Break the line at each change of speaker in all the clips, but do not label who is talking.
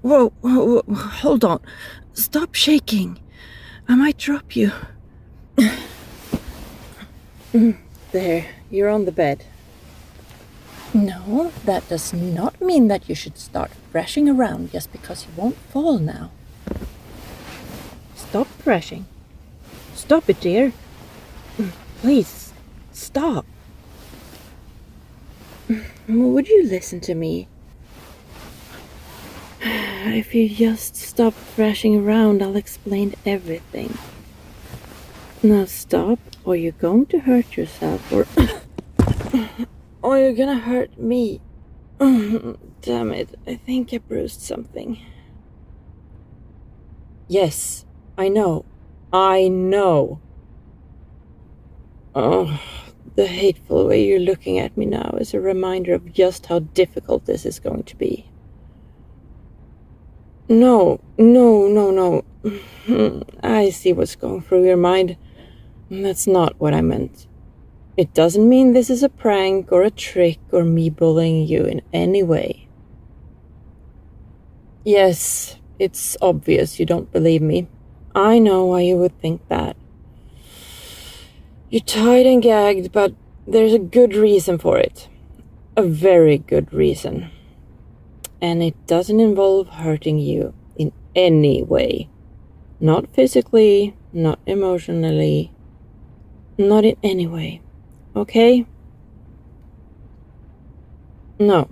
Whoa, hold on. Stop shaking. I might drop you. There, you're on the bed. No, that does not mean that you should start thrashing around just because you won't fall now. Stop thrashing. Stop it, dear. Please, stop. Would you listen to me? If you just stop thrashing around, I'll explain everything. Now stop, or you're going to hurt yourself, or or you're gonna hurt me. Damn it, I think I bruised something. Yes, I know. I know. Oh, the hateful way you're looking at me now is a reminder of just how difficult this is going to be. No. I see what's going through your mind. That's not what I meant. It doesn't mean this is a prank or a trick or me bullying you in any way. Yes, it's obvious you don't believe me. I know why you would think that. You're tied and gagged, but there's a good reason for it. A very good reason. And it doesn't involve hurting you in any way. Not physically, not emotionally, not in any way. Okay? No,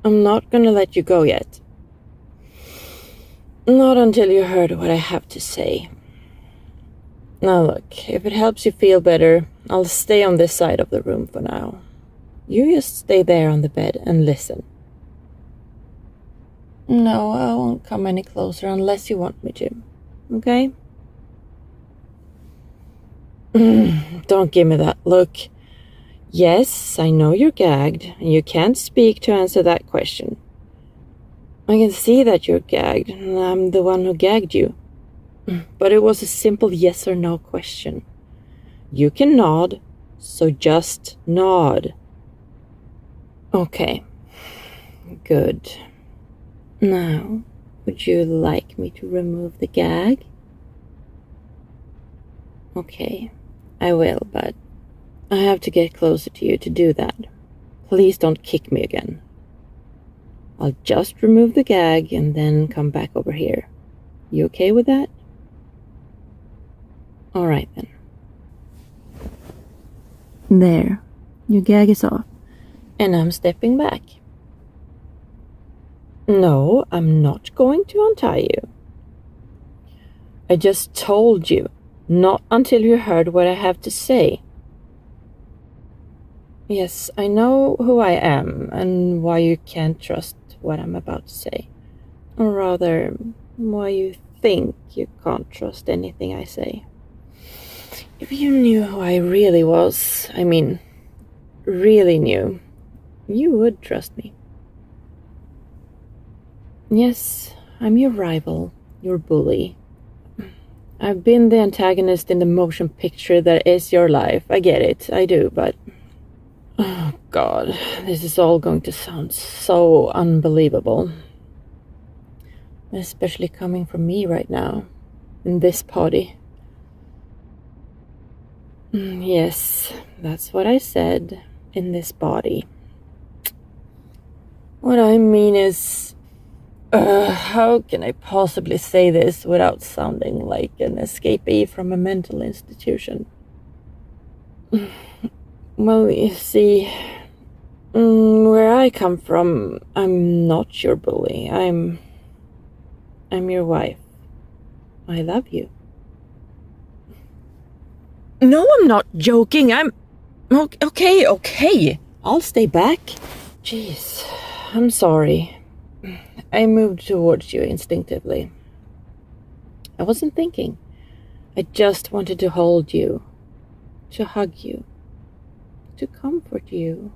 I'm not gonna let you go yet. Not until you heard what I have to say. Now look, if it helps you feel better, I'll stay on this side of the room for now. You just stay there on the bed and listen. No, I won't come any closer unless you want me to. Okay? Don't give me that look. Yes, I know you're gagged, and you can't speak to answer that question. I can see that you're gagged, and I'm the one who gagged you. But it was a simple yes or no question. You can nod, so just nod. Okay. Good. Now, would you like me to remove the gag? Okay, I will, but I have to get closer to you to do that. Please don't kick me again. I'll just remove the gag and then come back over here. You okay with that? All right then. There, your gag is off, and I'm stepping back. No, I'm not going to untie you. I just told you, not until you heard what I have to say. Yes, I know who I am and why you can't trust what I'm about to say. Or rather, why you think you can't trust anything I say. If you knew who I really was, I mean, really knew, you would trust me. Yes, I'm your rival, your bully. I've been the antagonist in the motion picture that is your life. I get it, I do, but... Oh, God, this is all going to sound so unbelievable. Especially coming from me right now, in this party. Yes, that's what I said, in this body. What I mean is, how can I possibly say this without sounding like an escapee from a mental institution? Well, you see, where I come from, I'm not your bully. I'm your wife. I love you. No, I'm not joking. I'm... Okay. I'll stay back. Jeez, I'm sorry. I moved towards you instinctively. I wasn't thinking. I just wanted to hold you, to hug you, to comfort you.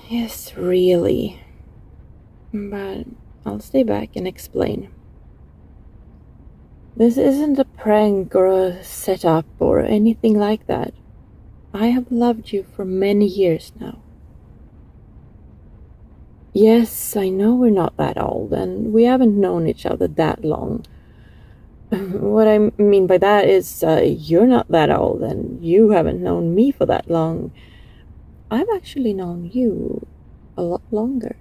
Yes, really. But I'll stay back and explain. This isn't a prank or a setup or anything like that. I have loved you for many years now. Yes, I know we're not that old, and we haven't known each other that long. What I mean by that is, you're not that old, and you haven't known me for that long. I've actually known you a lot longer.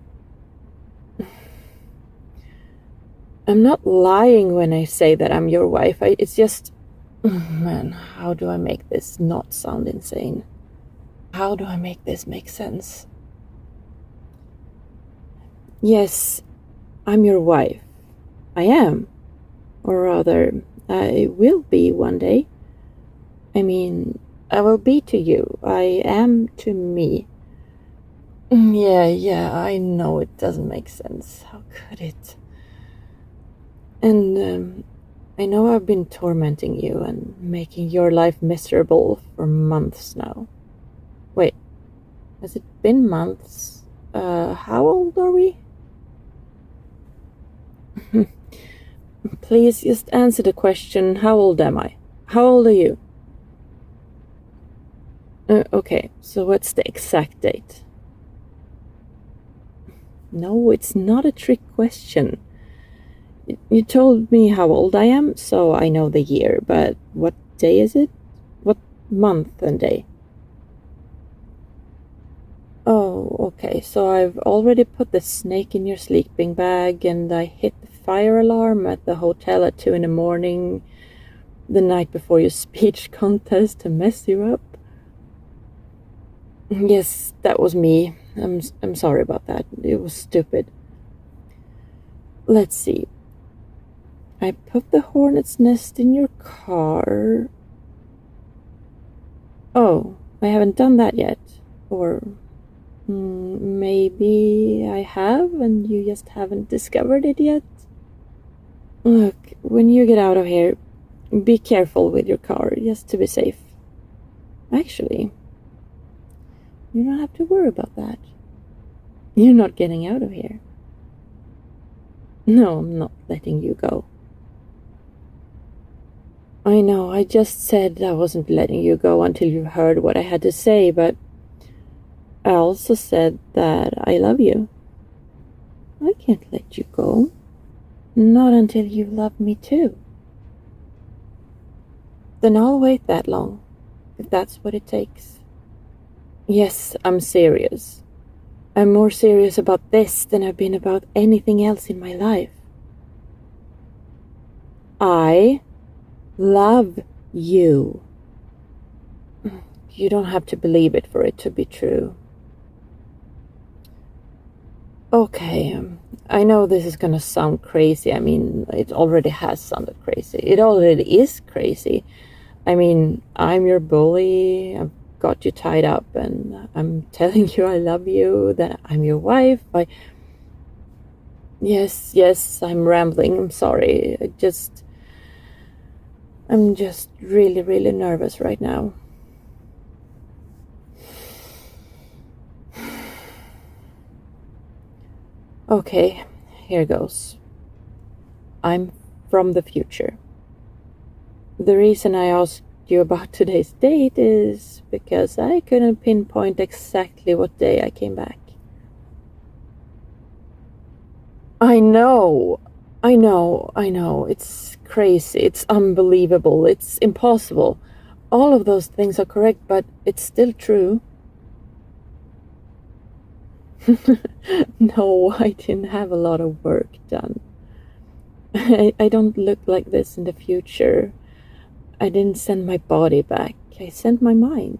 I'm not lying when I say that I'm your wife. It's just, man, how do I make this not sound insane? How do I make this make sense? Yes, I'm your wife. I am. Or rather, I will be one day. I mean, I will be to you. I am to me. Yeah, I know it doesn't make sense. How could it? And I know I've been tormenting you and making your life miserable for months now. Wait, has it been months? How old are we? Please just answer the question, how old am I? How old are you? Okay, so what's the exact date? No, it's not a trick question. You told me how old I am, so I know the year, but what day is it? What month and day? Oh, okay, so I've already put the snake in your sleeping bag, and I hit the fire alarm at the hotel at 2 in the morning, the night before your speech contest to mess you up. Yes, that was me. I'm sorry about that. It was stupid. Let's see. I put the hornet's nest in your car. Oh, I haven't done that yet. Or maybe I have and you just haven't discovered it yet. Look, when you get out of here, be careful with your car, just to be safe. Actually, you don't have to worry about that. You're not getting out of here. No, I'm not letting you go. I know, I just said I wasn't letting you go until you heard what I had to say, but I also said that I love you. I can't let you go. Not until you love me too. Then I'll wait that long, if that's what it takes. Yes, I'm serious. I'm more serious about this than I've been about anything else in my life. I love you. You don't have to believe it for it to be true. Okay, I know this is gonna sound crazy. I mean, it already has sounded crazy. It already is crazy. I mean, I'm your bully. I've got you tied up, and I'm telling you I love you, that I'm your wife. Yes, I'm rambling. I'm sorry. I'm just really, really nervous right now. Okay, here goes. I'm from the future. The reason I asked you about today's date is because I couldn't pinpoint exactly what day I came back. I know. It's crazy. It's unbelievable. It's impossible. All of those things are correct, but it's still true. No, I didn't have a lot of work done. I don't look like this in the future. I didn't send my body back. I sent my mind.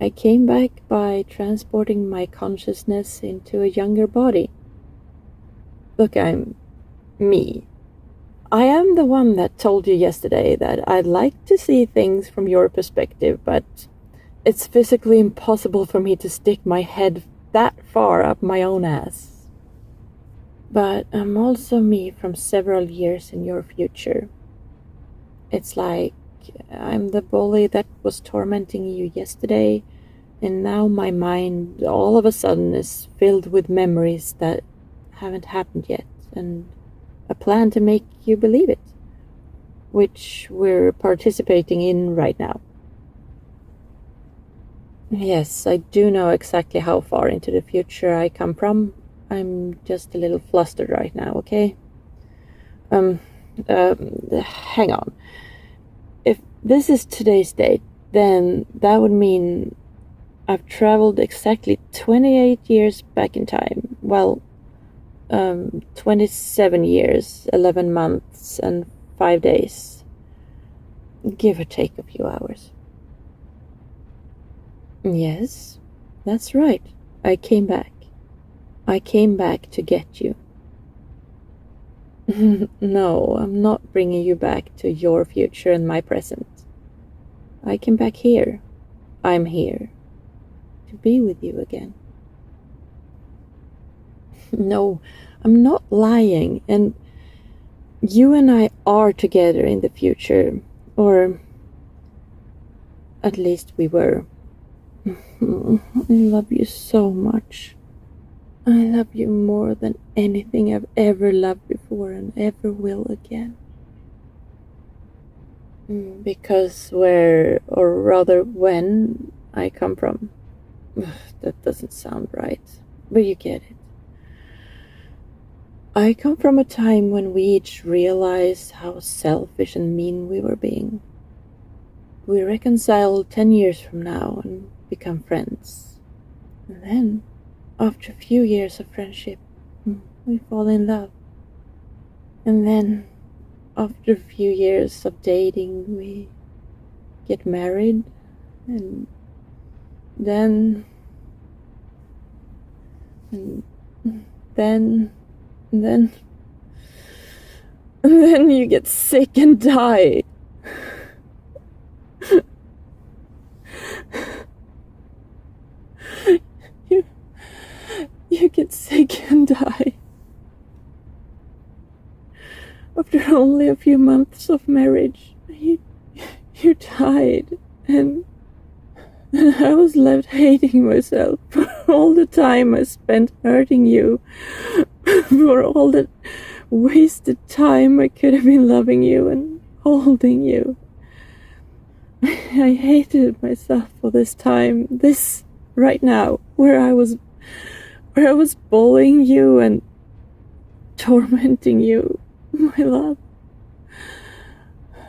I came back by transporting my consciousness into a younger body. Look, I'm me. I am the one that told you yesterday that I'd like to see things from your perspective, but it's physically impossible for me to stick my head that far up my own ass. But I'm also me from several years in your future. It's like I'm the bully that was tormenting you yesterday, and now my mind all of a sudden is filled with memories that haven't happened yet, and a plan to make you believe it, which we're participating in right now. Yes, I do know exactly how far into the future I come from, I'm just a little flustered right now, okay? Hang on. If this is today's date, then that would mean I've traveled exactly 28 years back in time. Well, 27 years, 11 months, and 5 days. Give or take a few hours. Yes, that's right. I came back. I came back to get you. No, I'm not bringing you back to your future and my present. I came back here. I'm here. To be with you again. No, I'm not lying, and you and I are together in the future, or at least we were. I love you so much. I love you more than anything I've ever loved before and ever will again. Because where, or rather when, I come from. That doesn't sound right, but you get it. I come from a time when we each realized how selfish and mean we were being. We reconcile 10 years from now and become friends. And then, after a few years of friendship, we fall in love. And then, after a few years of dating, we get married. And then you get sick and die. You get sick and die. After only a few months of marriage, you died, and I was left hating myself for all the time I spent hurting you, for all the wasted time I could have been loving you and holding you. I hated myself for this time, this right now, where I was bullying you and tormenting you, my love.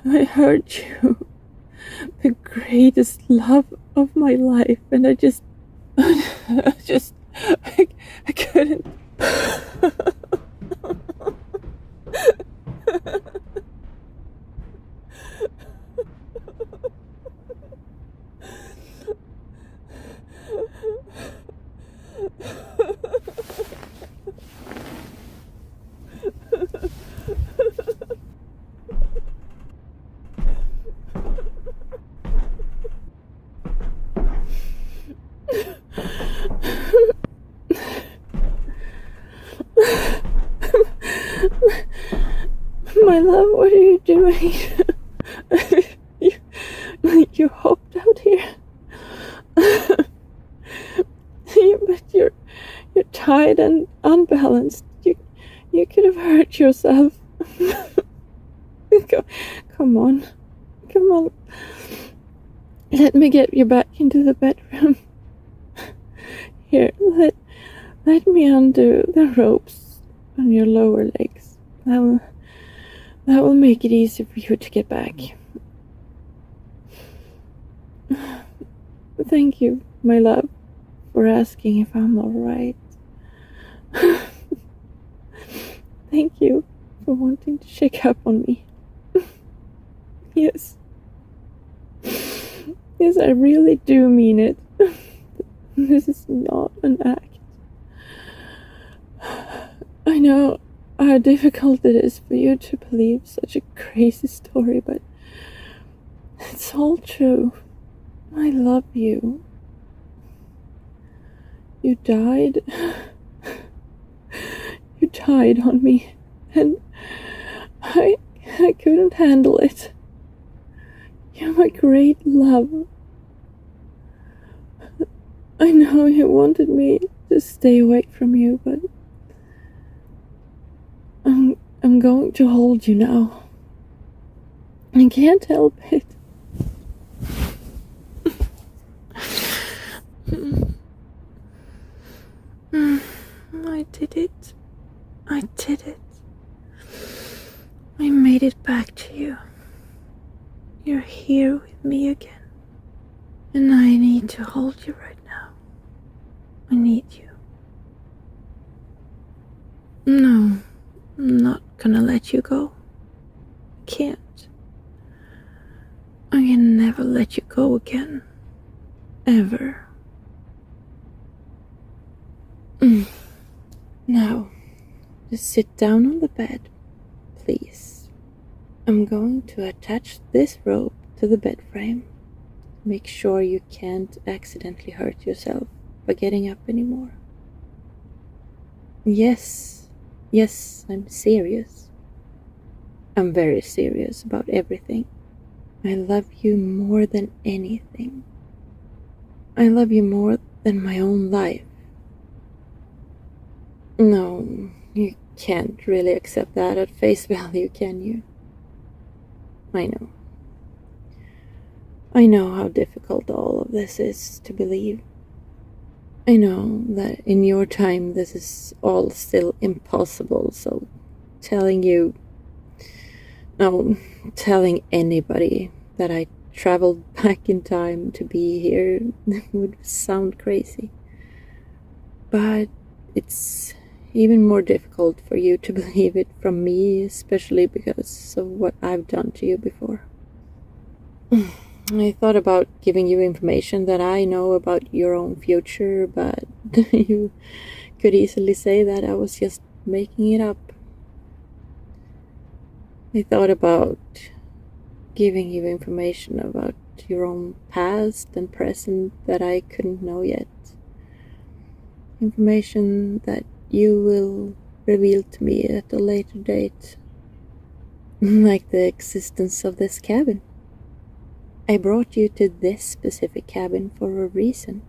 I hurt you, the greatest love of my life, and I couldn't. My love, what are you doing? you hopped out here. But you're tired and unbalanced. You could have hurt yourself. Come on. Let me get you back into the bedroom. Here, let me undo the ropes on your lower legs. That will make it easy for you to get back. Thank you, my love, for asking if I'm alright. Thank you for wanting to check up on me. Yes. Yes, I really do mean it. This is not an act. I know how difficult it is for you to believe such a crazy story, but it's all true. I love you. You died. You died on me, and I couldn't handle it. You're my great love. I know you wanted me to stay away from you, but I'm going to hold you now. I can't help it. I I did it. I did it. I made it back to you. You're here with me again. And I need to hold you right now. I need you. No, I'm not gonna let you go. I can't. I can never let you go again. Ever. Now, just sit down on the bed, please. I'm going to attach this rope to the bed frame. Make sure you can't accidentally hurt yourself by getting up anymore. Yes, I'm serious. I'm very serious about everything. I love you more than anything. I love you more than my own life. No, you can't really accept that at face value, can you? I know. I know how difficult all of this is to believe. I know that in your time this is all still impossible, so telling anybody that I traveled back in time to be here would sound crazy. But it's even more difficult for you to believe it from me, especially because of what I've done to you before. I thought about giving you information that I know about your own future, but you could easily say that I was just making it up. I thought about giving you information about your own past and present that I couldn't know yet. Information that you will reveal to me at a later date. Like the existence of this cabin. I brought you to this specific cabin for a reason.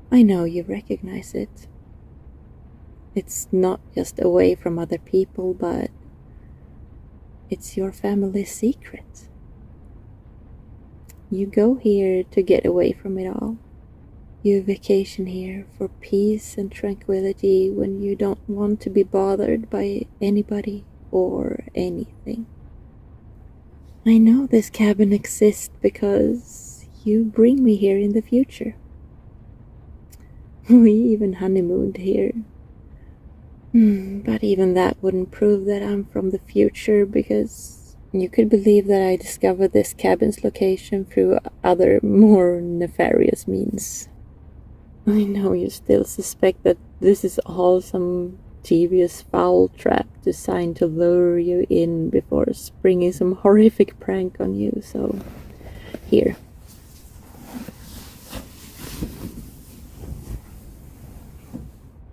I know you recognize it. It's not just away from other people, but it's your family's secret. You go here to get away from it all. You vacation here for peace and tranquility when you don't want to be bothered by anybody or anything. I know this cabin exists because you bring me here in the future. We even honeymooned here. But even that wouldn't prove that I'm from the future, because you could believe that I discovered this cabin's location through other, more nefarious means. I know you still suspect that this is all some devious foul trap designed to lure you in before springing some horrific prank on you, so here.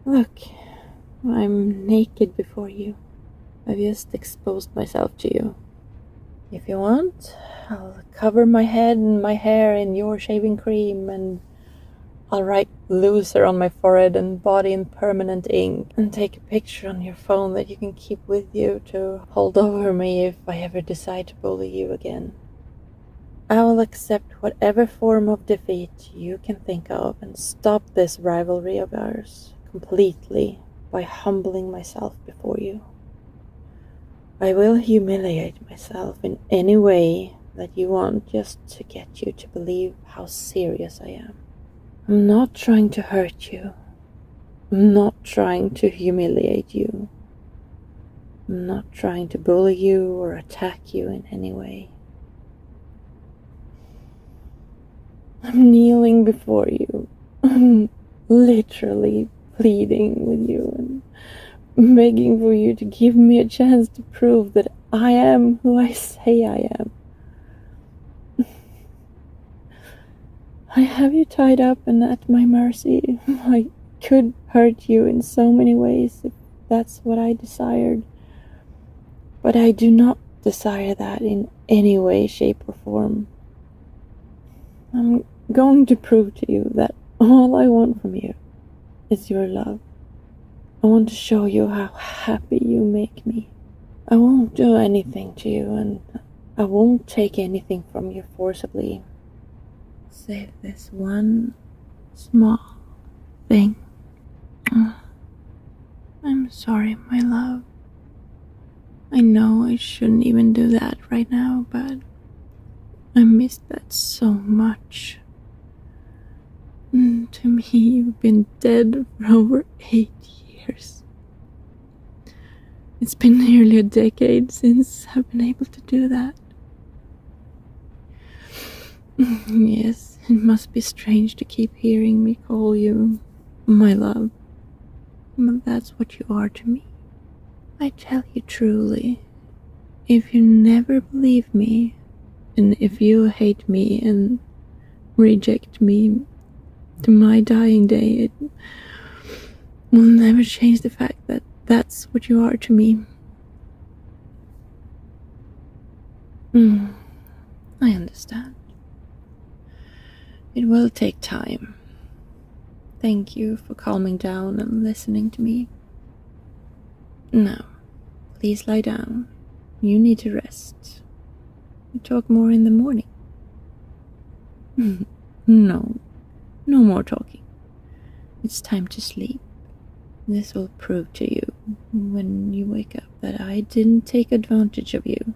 Look, I'm naked before you. I've just exposed myself to you. If you want, I'll cover my head and my hair in your shaving cream, and I'll write loser on my forehead and body in permanent ink, and take a picture on your phone that you can keep with you to hold over me if I ever decide to bully you again. I will accept whatever form of defeat you can think of and stop this rivalry of ours completely by humbling myself before you. I will humiliate myself in any way that you want, just to get you to believe how serious I am. I'm not trying to hurt you. I'm not trying to humiliate you. I'm not trying to bully you or attack you in any way. I'm kneeling before you. I'm literally pleading with you and begging for you to give me a chance to prove that I am who I say I am. I have you tied up and at my mercy. I could hurt you in so many ways if that's what I desired. But I do not desire that in any way, shape, or form. I'm going to prove to you that all I want from you is your love. I want to show you how happy you make me. I won't do anything to you, and I won't take anything from you forcibly. Save this one small thing. Sorry, my love. I know I shouldn't even do that right now, but I miss that so much. To me, you've been dead for over 8 years. It's been nearly a decade since I've been able to do that. Yes, it must be strange to keep hearing me call you my love, but that's what you are to me. I tell you truly, if you never believe me, and if you hate me and reject me to my dying day, it will never change the fact that that's what you are to me. I understand. It will take time. Thank you for calming down and listening to me. Now, please lie down. You need to rest. We talk more in the morning. No more talking. It's time to sleep. This will prove to you, when you wake up, that I didn't take advantage of you.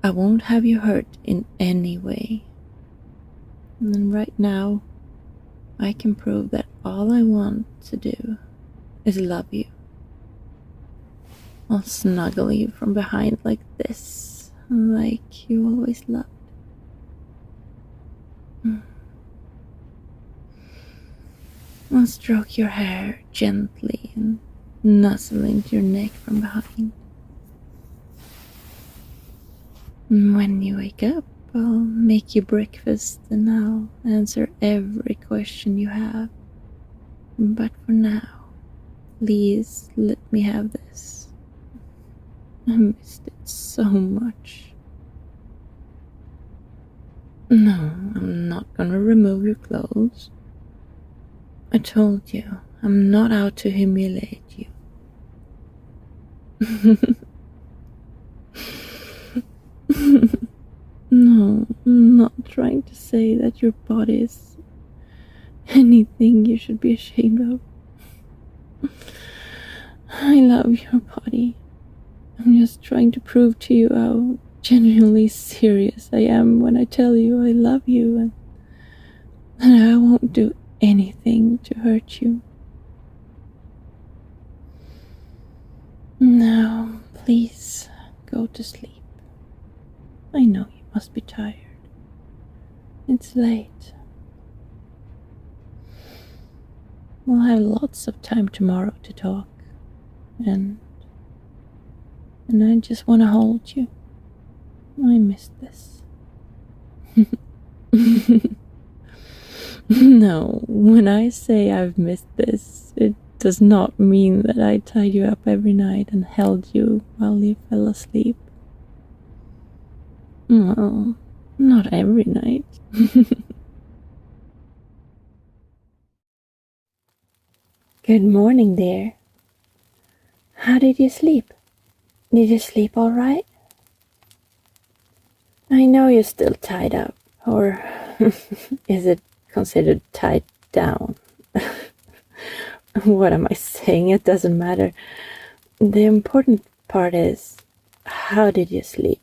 I won't have you hurt in any way. And then right now, I can prove that all I want to do is love you. I'll snuggle you from behind like this, like you always loved. I'll stroke your hair gently and nuzzle into your neck from behind. And when you wake up, I'll make you breakfast and I'll answer every question you have. But for now, please let me have this. I missed it so much. No, I'm not gonna remove your clothes. I told you, I'm not out to humiliate you. No, I'm not trying to say that your body is anything you should be ashamed of. I love your body. I'm just trying to prove to you how genuinely serious I am when I tell you I love you and I won't do anything to hurt you. Now, please go to sleep. I know you must be tired. It's late. We'll have lots of time tomorrow to talk, and I just want to hold you. I miss this. No, when I say I've missed this, it does not mean that I tied you up every night and held you while you fell asleep. Well, not every night. Good morning, dear. How did you sleep? Did you sleep all right? I know you're still tied up, or is it considered tied down? What am I saying? It doesn't matter. The important part is, how did you sleep?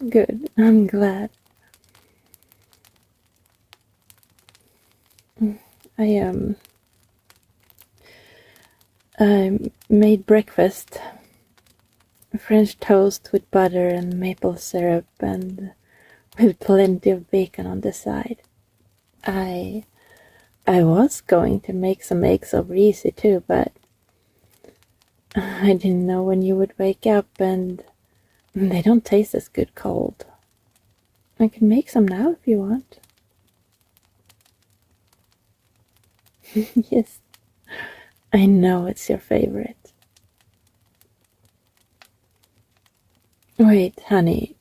Good, I'm glad. I made breakfast. French toast with butter and maple syrup and with plenty of bacon on the side. I was going to make some eggs over easy too, but I didn't know when you would wake up, and they don't taste as good cold. I can make some now if you want. Yes, I know it's your favorite. Wait, honey,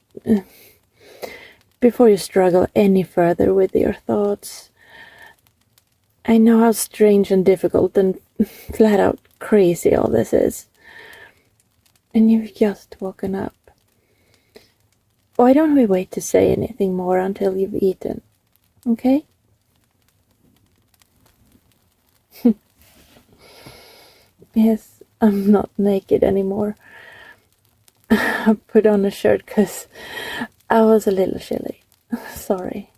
before you struggle any further with your thoughts, I know how strange and difficult and flat out crazy all this is. And you've just woken up. Why don't we wait to say anything more until you've eaten, okay? Yes, I'm not naked anymore. I put on a shirt because I was a little chilly. Sorry.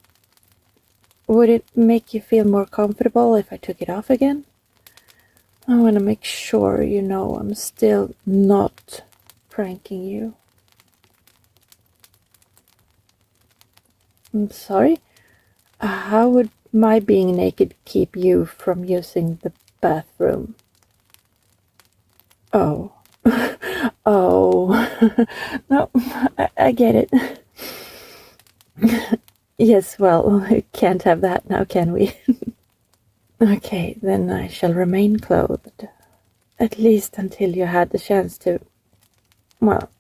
Would it make you feel more comfortable if I took it off again? I want to make sure you know I'm still not pranking you. I'm sorry? How would my being naked keep you from using the bathroom? Oh. Oh. No, I get it. Yes, well, we can't have that now, can we? Okay, then I shall remain clothed. At least until you had the chance to, well,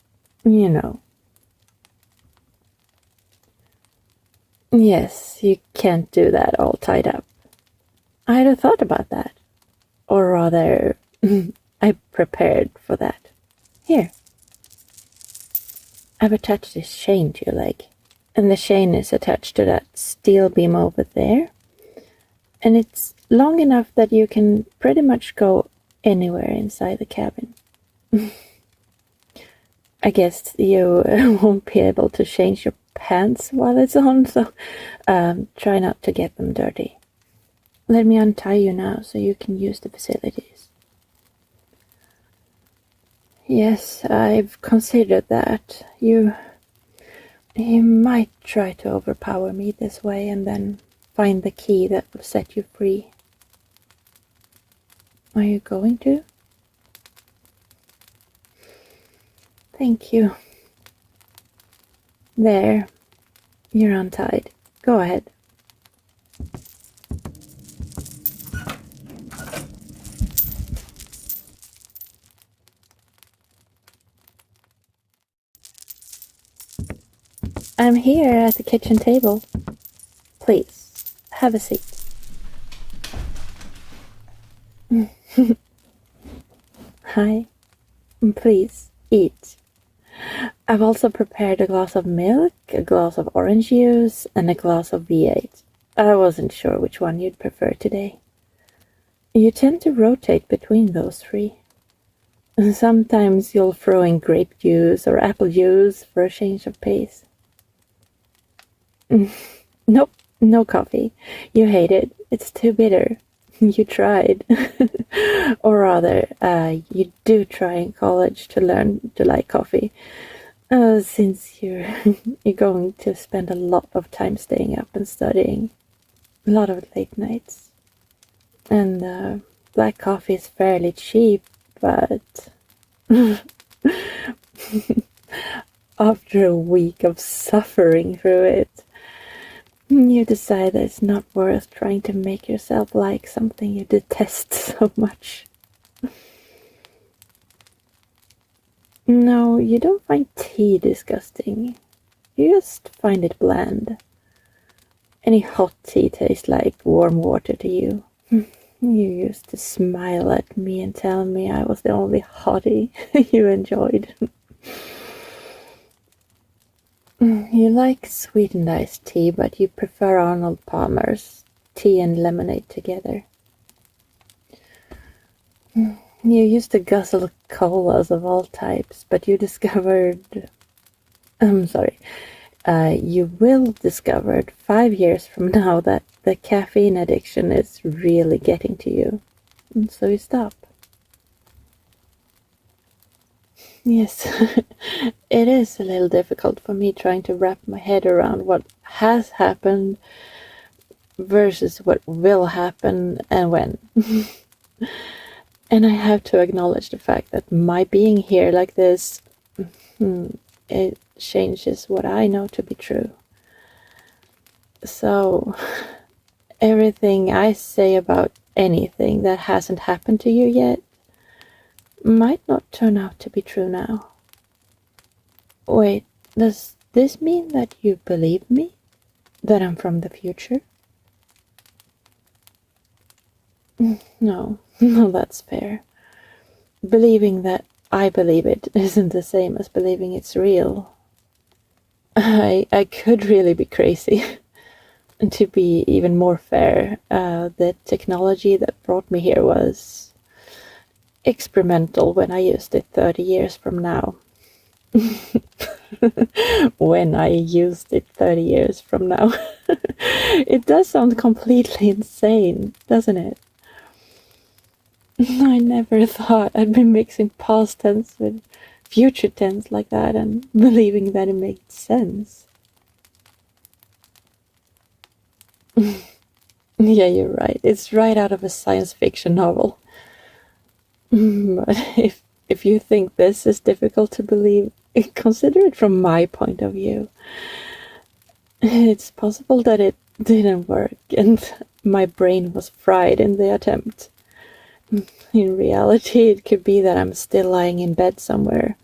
you know. Yes, you can't do that all tied up. I'd have thought about that. Or rather, I prepared for that. Here. I've attached this chain to your leg. And the chain is attached to that steel beam over there. And it's long enough that you can pretty much go anywhere inside the cabin. I guess you won't be able to change your pants while it's on, so try not to get them dirty. Let me untie you now so you can use the facilities. Yes, I've considered that. You might try to overpower me this way and then find the key that will set you free. Are you going to? Thank you. There, you're untied. Go ahead. I'm here at the kitchen table. Please, have a seat. Hi. Please, eat. I've also prepared a glass of milk, a glass of orange juice, and a glass of V8. I wasn't sure which one you'd prefer today. You tend to rotate between those three. Sometimes you'll throw in grape juice or apple juice for a change of pace. Nope, no coffee. You hate it. It's too bitter. You tried. Or rather, you do try in college to learn to like coffee. Since you're going to spend a lot of time staying up and studying. A lot of late nights. And black coffee is fairly cheap, but after a week of suffering through it, you decide that it's not worth trying to make yourself like something you detest so much. No, you don't find tea disgusting. You just find it bland. Any hot tea tastes like warm water to you. You used to smile at me and tell me I was the only hottie you enjoyed. You like sweetened iced tea, but you prefer Arnold Palmer's tea and lemonade together. You used to guzzle colas of all types, but you discovered... I'm sorry. You will discover 5 years from now that the caffeine addiction is really getting to you. And so you stop. Yes, it is a little difficult for me trying to wrap my head around what has happened versus what will happen and when. And I have to acknowledge the fact that my being here like this, it changes what I know to be true. So, everything I say about anything that hasn't happened to you yet might not turn out to be true now. Wait, does this mean that you believe me? That I'm from the future? No, no, that's fair. Believing that I believe it isn't the same as believing it's real. I could really be crazy. And to be even more fair, the technology that brought me here was experimental when I used it 30 years from now. When I used it 30 years from now. It does sound completely insane, doesn't it? I never thought I'd be mixing past tense with future tense like that and believing that it made sense. Yeah, you're right. It's right out of a science fiction novel. But if you think this is difficult to believe, consider it from my point of view. It's possible that it didn't work and my brain was fried in the attempt. In reality, it could be that I'm still lying in bed somewhere.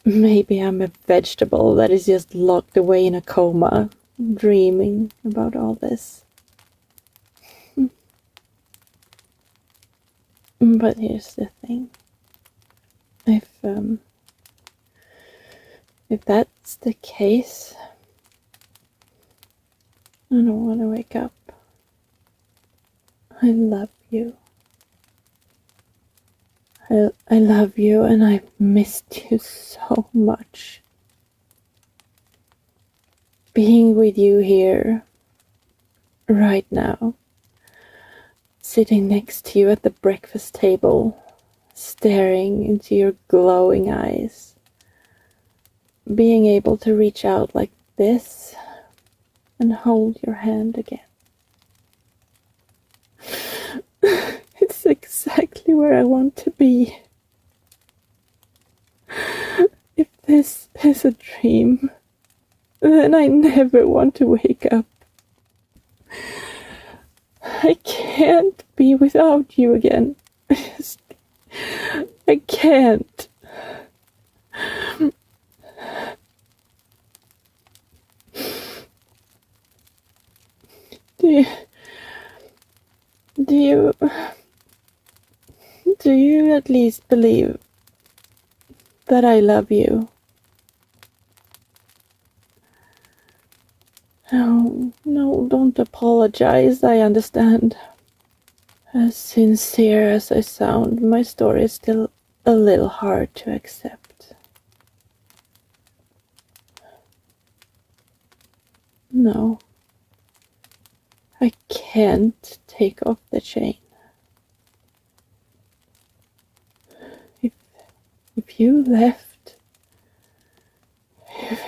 Maybe I'm a vegetable that is just locked away in a coma, dreaming about all this. But here's the thing. If that's the case, I don't want to wake up. I love you. I love you and I've missed you so much. Being with you here, right now, sitting next to you at the breakfast table, staring into your glowing eyes, being able to reach out like this and hold your hand again. It's exactly where I want to be. If this is a dream, then I never want to wake up. I can't be without you again. I can't. Do you at least believe that I love you? No, don't apologize, I understand. As sincere as I sound, my story is still a little hard to accept. No, I can't take off the chain. If you left,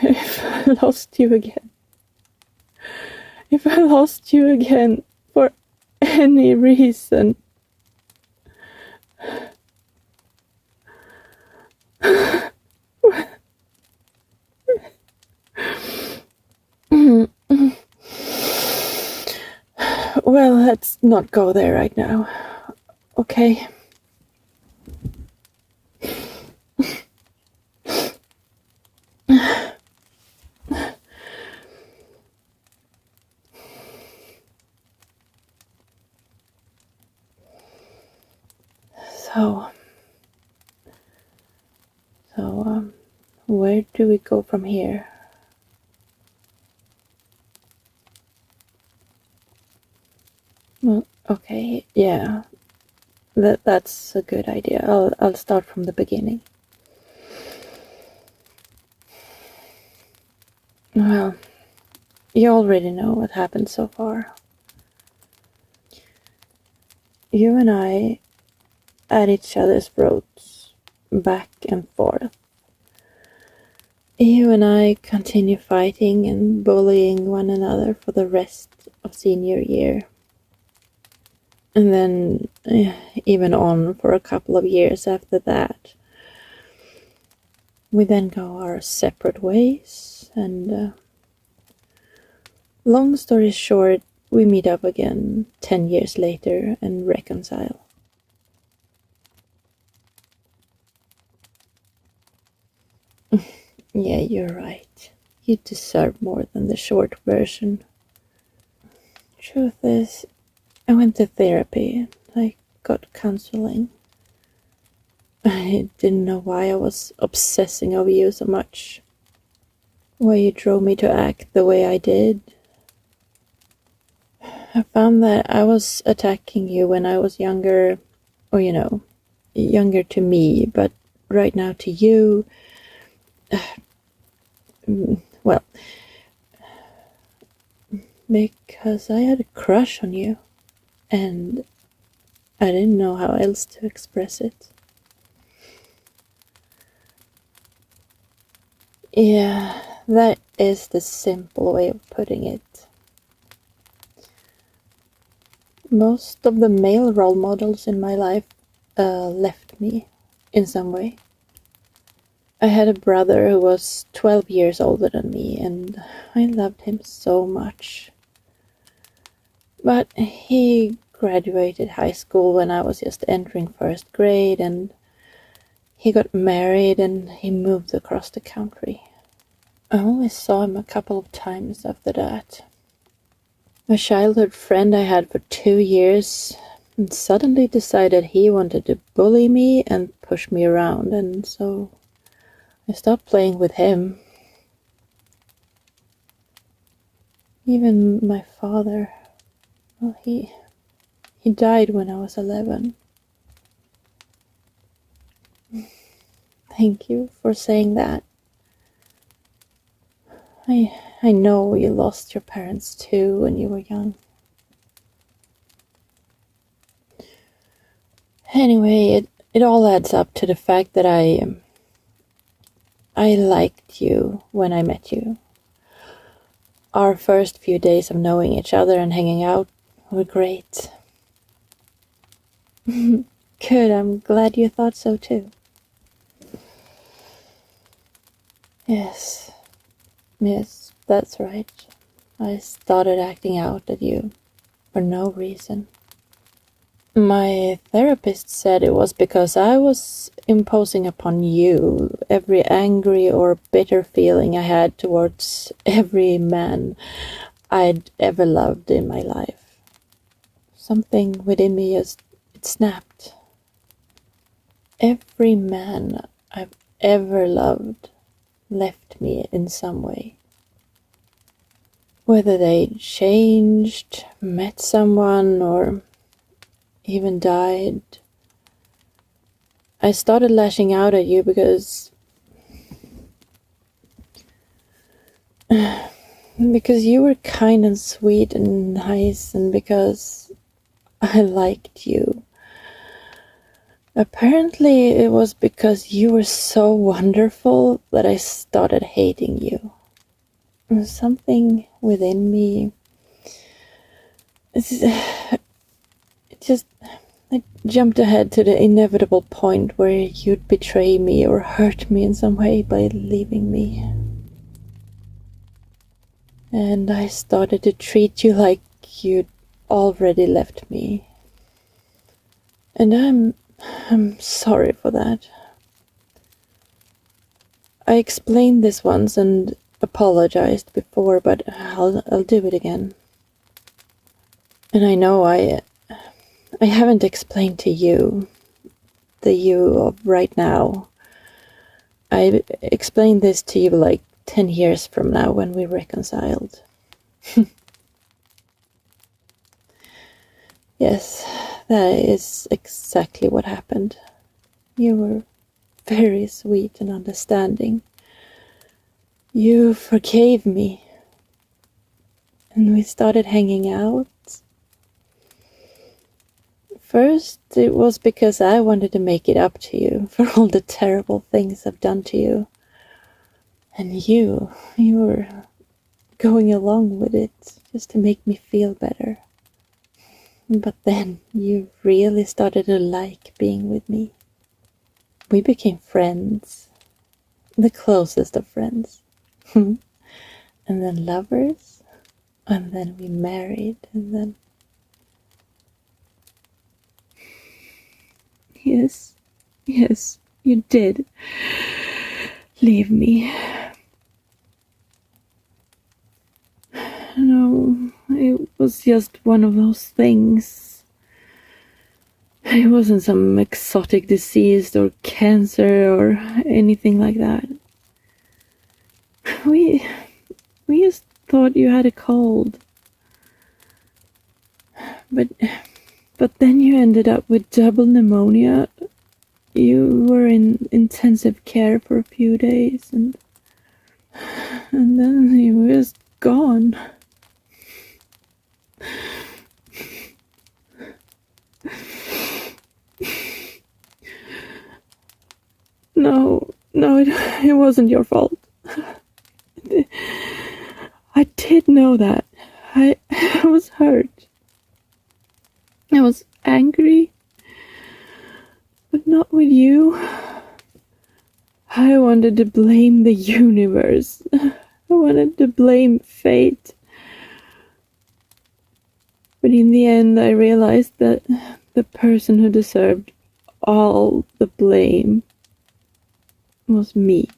if I lost you again, if I lost you again for any reason, well, let's not go there right now, okay? So, where do we go from here? Well, okay, yeah, that's a good idea. I'll start from the beginning. Well, you already know what happened so far. You and I at each other's throats, back and forth. You and I continue fighting and bullying one another for the rest of senior year. And then even on for a couple of years after that. We then go our separate ways, and long story short, we meet up again 10 years later and reconcile. Yeah, you're right. You deserve more than the short version. Truth is, I went to therapy. I got counseling. I didn't know why I was obsessing over you so much. Why you drove me to act the way I did. I found that I was attacking you when I was younger, or younger to me, but right now to you, well, because I had a crush on you, and I didn't know how else to express it. Yeah, that is the simple way of putting it. Most of the male role models in my life left me in some way. I had a brother who was 12 years older than me, and I loved him so much. But he graduated high school when I was just entering first grade, and he got married and he moved across the country. I only saw him a couple of times after that. A childhood friend I had for 2 years and suddenly decided he wanted to bully me and push me around, and so I stopped playing with him. Even my father, well, he died when I was 11. Thank you for saying that. I know you lost your parents too when you were young. Anyway, it all adds up to the fact that I liked you when I met you. Our first few days of knowing each other and hanging out were great. Good, I'm glad you thought so too. Yes, that's right. I started acting out at you for no reason. My therapist said it was because I was imposing upon you every angry or bitter feeling I had towards every man I'd ever loved in my life. Something within me it snapped. Every man I've ever loved left me in some way. Whether they changed, met someone, or even died, I started lashing out at you because you were kind and sweet and nice, and because I liked you. Apparently it was because you were so wonderful that I started hating you. Something within me, it jumped ahead to the inevitable point where you'd betray me or hurt me in some way by leaving me. And I started to treat you like you'd already left me. And I'm sorry for that. I explained this once and apologized before, but I'll do it again. And I know I haven't explained to you, the you of right now. I explained this to you like 10 years from now when we reconciled. Yes, that is exactly what happened. You were very sweet and understanding. You forgave me. And we started hanging out. First, it was because I wanted to make it up to you for all the terrible things I've done to you. And you were going along with it just to make me feel better. But then you really started to like being with me. We became friends, the closest of friends. And then lovers, and then we married, and then... Yes, you did leave me. No, it was just one of those things. It wasn't some exotic disease or cancer or anything like that. We just thought you had a cold. But then you ended up with double pneumonia You were in intensive care for a few days, and then he was gone. No, it wasn't your fault. I did know that. I was hurt. I was angry, but not with you. I wanted to blame the universe. I wanted to blame fate. But in the end, I realized that the person who deserved all the blame was me.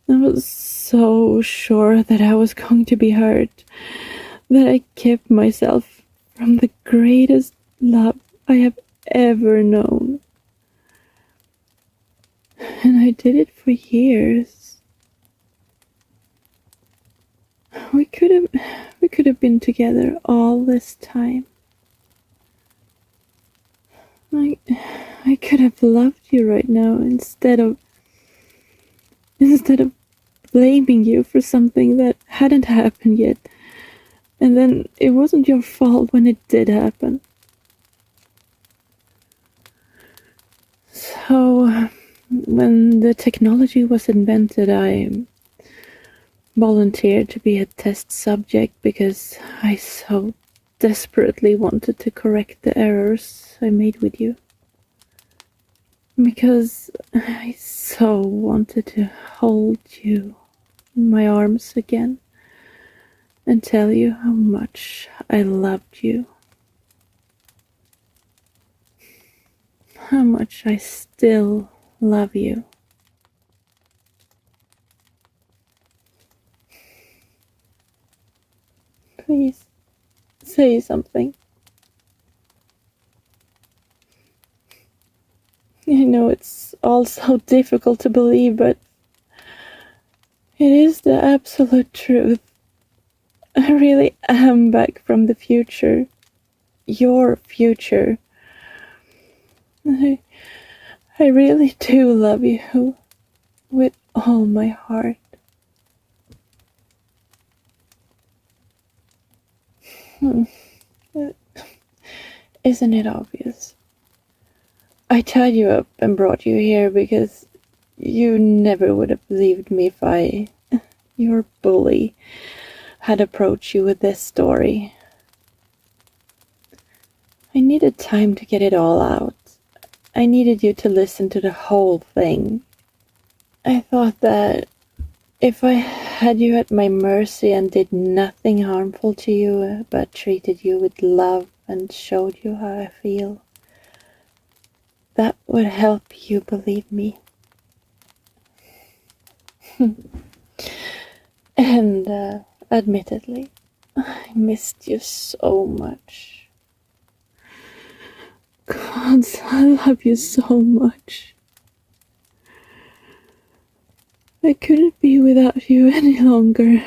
I was so sure that I was going to be hurt, that I kept myself from the greatest love I have ever known. And I did it for years. We could have been together all this time. I could have loved you right now instead of blaming you for something that hadn't happened yet. And then it wasn't your fault when it did happen. So, when the technology was invented, I volunteered to be a test subject because I so desperately wanted to correct the errors I made with you. Because I so wanted to hold you in my arms again and tell you how much I loved you. How much I still love you. Please, say something. I know it's all so difficult to believe, but it is the absolute truth. I really am back from the future. Your future. I really do love you with all my heart. Isn't it obvious? I tied you up and brought you here because you never would have believed me if your bully, had approached you with this story. I needed time to get it all out. I needed you to listen to the whole thing. I thought that if I had you at my mercy and did nothing harmful to you, but treated you with love and showed you how I feel, that would help you believe me. And admittedly, I missed you so much. God, I love you so much. I couldn't be without you any longer.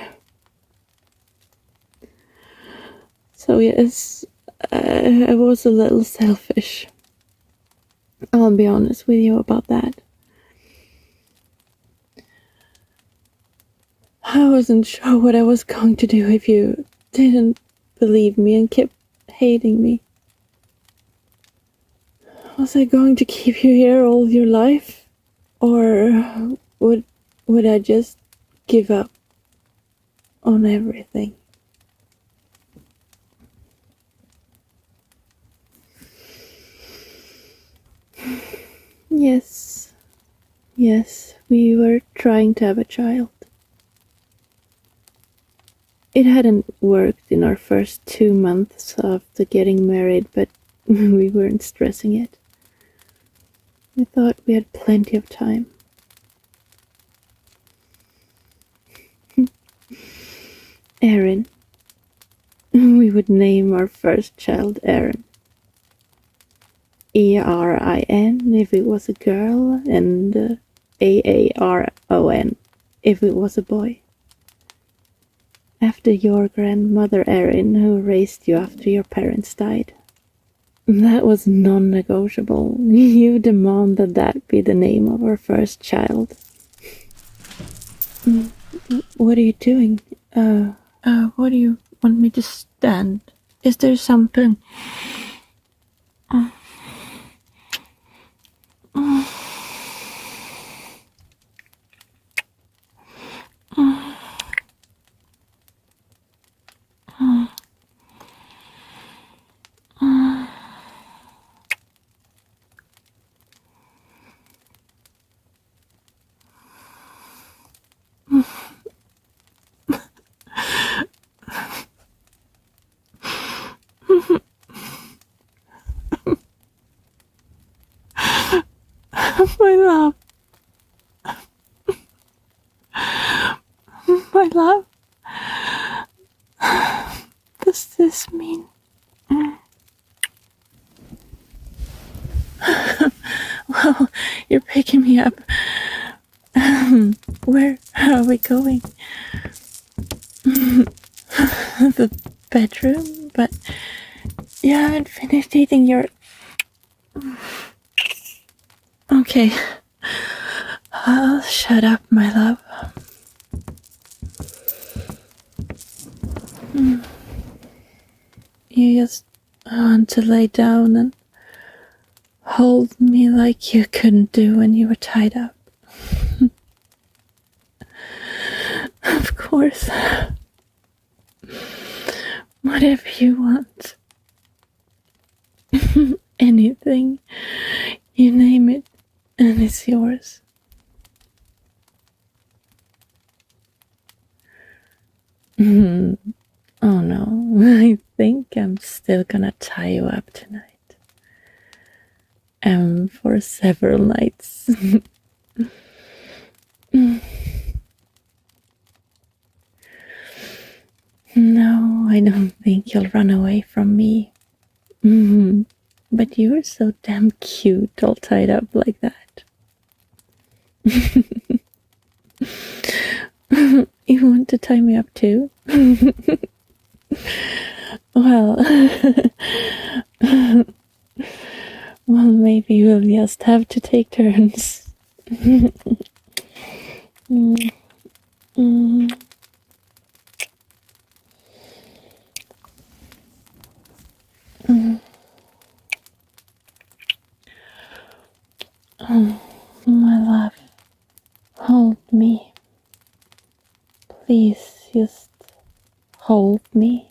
So yes, I was a little selfish. I'll be honest with you about that. I wasn't sure what I was going to do if you didn't believe me and kept hating me. Was I going to keep you here all your life? Or would I just give up on everything? Yes, we were trying to have a child. It hadn't worked in our first 2 months after getting married, but we weren't stressing it. We thought we had plenty of time. Erin. We would name our first child Erin. Erin if it was a girl, and Aaron if it was a boy. After your grandmother Erin, who raised you after your parents died. That was non-negotiable. You demand that that be the name of our first child. What are you doing? What do you want me to stand? Is there something? My love. My love. Does this mean... Well, you're picking me up. Where are we going? The bedroom? But you haven't finished eating your... Okay. I'll shut up, my love. You just want to lay down and hold me like you couldn't do when you were tied up. Of course. Whatever you want. Anything. You name it, and it's yours. Oh no, I think I'm still gonna tie you up tonight. And for several nights. No, I don't think you'll run away from me. But you're so damn cute all tied up like that. You want to tie me up too? Well, well, maybe we'll just have to take turns. Oh, my love, hold me. Please just hold me.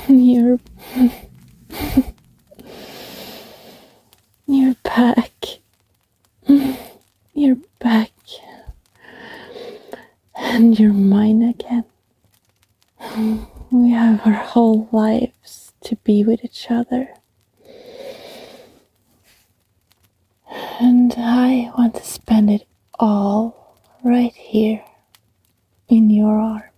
You're back. You're back. And you're mine again. We have our whole lives to be with each other. And I want to spend it all right here in your arms.